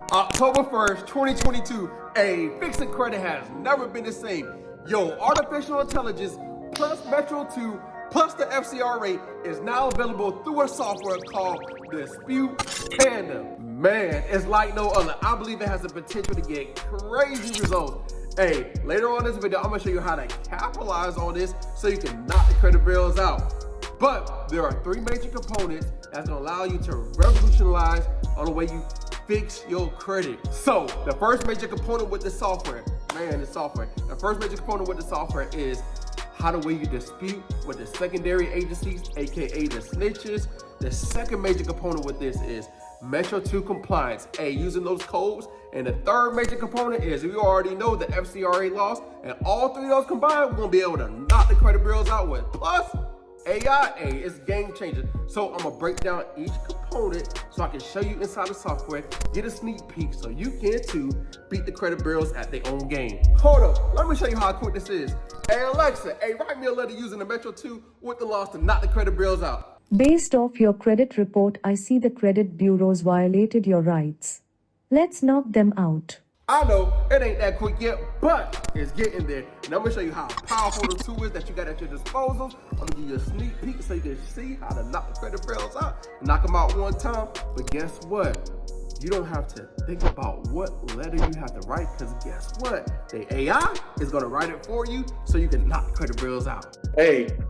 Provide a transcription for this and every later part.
October 1st, 2022, fixing credit has never been the same. Yo, artificial intelligence plus Metro 2 plus the FCRA is now available through a software called Dispute Panda. Man, it's like no other. I believe it has the potential to get crazy results. Later on in this video, I'm gonna show you how to capitalize on this so you can knock the credit bills out. But there are three major components that's gonna allow you to revolutionize on the way you fix your credit. So the first major component with the software, the first major component with the software is how the way you dispute with the secondary agencies, aka the snitches. The second major component with this is Metro 2 compliance, using those codes. And the third major component is, we already know the FCRA laws, and all three of those combined, we're gonna be able to knock the credit bureaus out with. Plus, AI, it's game changer. So I'm gonna break down each component so I can show you inside the software, get a sneak peek so you can too beat the credit bureaus at their own game. Hold up, let me show you how quick this is. Hey Alexa, write me a letter using the Metro 2 with the laws to knock the credit bureaus out. Based off your credit report, I see the credit bureaus violated your rights. Let's knock them out. I know it ain't that quick yet, but it's getting there. And I'm gonna show you how powerful the tool is that you got at your disposal. I'm gonna give you a sneak peek so you can see how to knock the credit bureaus out. Knock them out one time, but guess what? You don't have to think about what letter you have to write, because guess what? The AI is gonna write it for you so you can knock the credit bureaus out.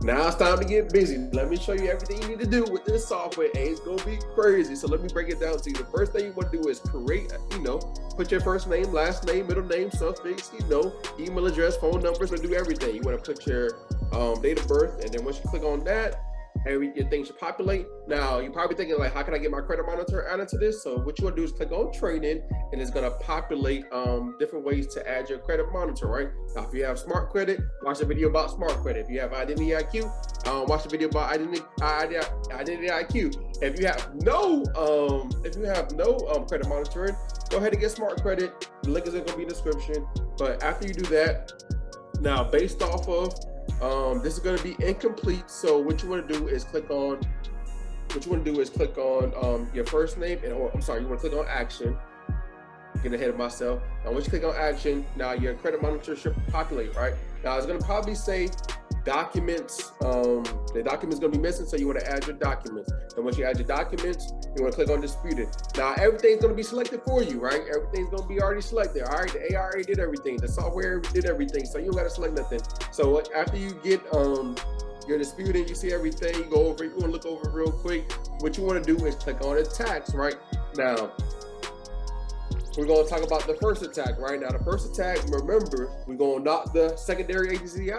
Now it's time to get busy. Let me show you everything you need to do with this software. It's gonna be crazy. So let me break it down to you. The first thing you wanna do is create, put your first name, last name, middle name, suffix, email address, phone numbers, and do everything. You wanna put your date of birth, and then once you click on that, your things should populate. Now, you're probably thinking, like, how can I get my credit monitor added to this? So what you want to do is click on training, and it's going to populate different ways to add your credit monitor, right? Now, if you have smart credit, watch a video about smart credit. If you have identity IQ, watch a video about identity IQ. If you have no credit monitoring, go ahead and get smart credit. The link is going to be in the description. But after you do that, now based off of this is going to be incomplete. So what you want to do is click on your first name, and you want to click on action. Get ahead of myself. Now once you click on action, now your credit monitor should populate, right? Now it's going to probably say documents. The document's going to be missing, so you want to add your documents. And once you add your documents, you want to click on disputed. Now everything's going to be selected for you, right? Everything's going to be already selected. All right, the AI already did everything. The software did everything, so you don't got to select nothing. So after you get your disputed, you see everything, you go over it, you want to look over it real quick. What you want to do is click on attacks, right? Now we're going to talk about the first attack, right? Now, the first attack, remember, we're going to knock the secondary agencies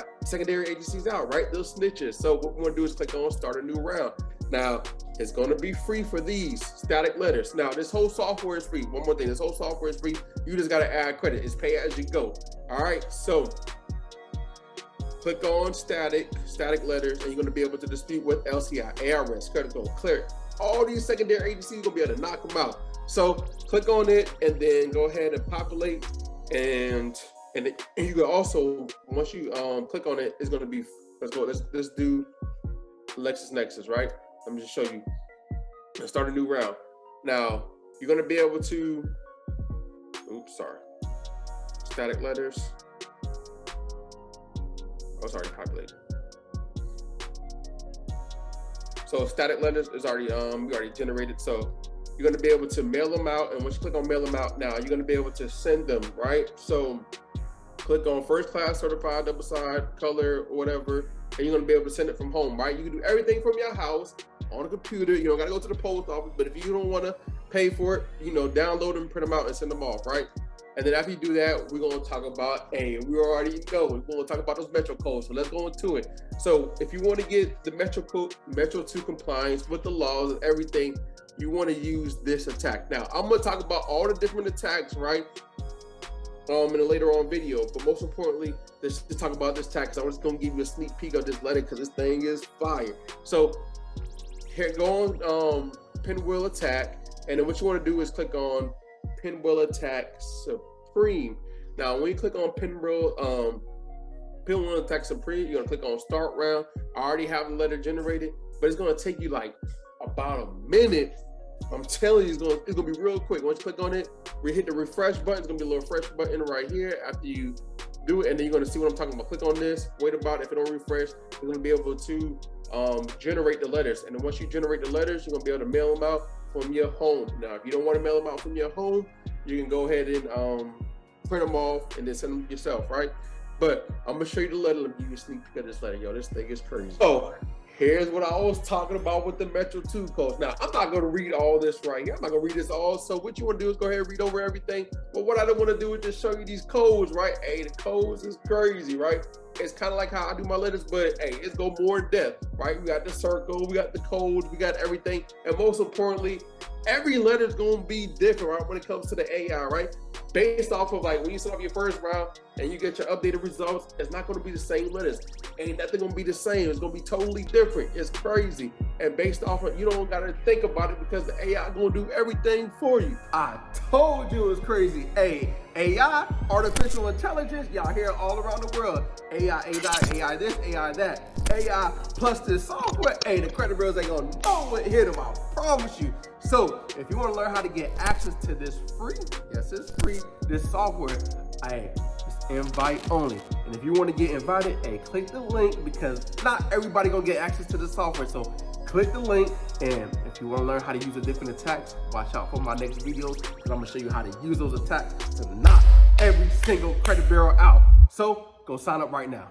out, right? Those snitches. So what we're going to do is click on start a new round. Now, it's going to be free for these static letters. Now, this whole software is free. One more thing, this whole software is free. You just got to add credit. It's pay as you go. All right, so click on static letters, and you're going to be able to dispute with LCI, ARS, credit code, clear. All these secondary agencies, you're going to be able to knock them out. So click on it, and then go ahead and populate, and you can also, once you click on it, it's going to be, let's do LexisNexis, right? Let me just show you. Let's start a new round. Now you're going to be able to, static letters. Populate. So static letters is already we already generated. So you're going to be able to mail them out, and once you click on mail them out, now you're going to be able to send them, right? So click on first class certified, double side, color, or whatever, and you're going to be able to send it from home, right? You can do everything from your house on a computer. You don't got to go to the post office, but if you don't want to pay for it, download them, print them out, and send them off, right? And then after you do that, we're going to talk about, we're going to talk about those Metro codes. So let's go into it. So if you want to get the Metro 2 compliance with the laws and everything, you want to use this attack. Now, I'm going to talk about all the different attacks, right? In a later on video, but most importantly, let's just talk about this attack, because I'm just going to give you a sneak peek of this letter, because this thing is fire. So here, go on pinwheel attack, and then what you want to do is click on pinwheel attack supreme. Now when you click on pinwheel attack supreme, you're going to click on start round. I already have the letter generated, but it's going to take you like about a minute I'm telling you, it's gonna be real quick. Once you click on it, we hit the refresh button. It's gonna be a little refresh button right here after you do it, and then you're gonna see what I'm talking about. Click on this, wait about it. If it don't refresh, you're gonna be able to generate the letters. And then once you generate the letters, you're gonna be able to mail them out from your home. Now, if you don't want to mail them out from your home, you can go ahead and print them off and then send them yourself, right? But I'm gonna show you the letter. Let me give you a sneak peek of this letter. Yo, this thing is crazy. So here's what I was talking about with the Metro 2 codes. Now, I'm not gonna read all this right here. I'm not gonna read this all. So what you wanna do is go ahead and read over everything. But what I don't wanna do is just show you these codes, right? Hey, the codes is crazy, right? It's kind of like how I do my letters, but hey, it's go more in depth, right? We got the circle, we got the codes, we got everything. And most importantly, every letter is gonna be different, right? When it comes to the AI, right? Based off of like when you start off your first round and you get your updated results, it's not gonna be the same letters. Ain't nothing gonna be the same. It's gonna be totally different. It's crazy. And based off of, you don't gotta think about it because the AI gonna do everything for you. I told you it was crazy. Hey, AI, artificial intelligence, y'all hear it all around the world. AI this, AI that. AI plus this software, hey, the credit bureaus ain't gonna know what hit them, I promise you. So if you wanna learn how to get access to this free, yes, it's free, this software, hey, it's invite only. And if you wanna get invited, hey, click the link because not everybody gonna get access to the software. So click the link, and if you wanna learn how to use the different attacks, watch out for my next videos because I'm gonna show you how to use those attacks to knock every single credit bureau out. So go sign up right now.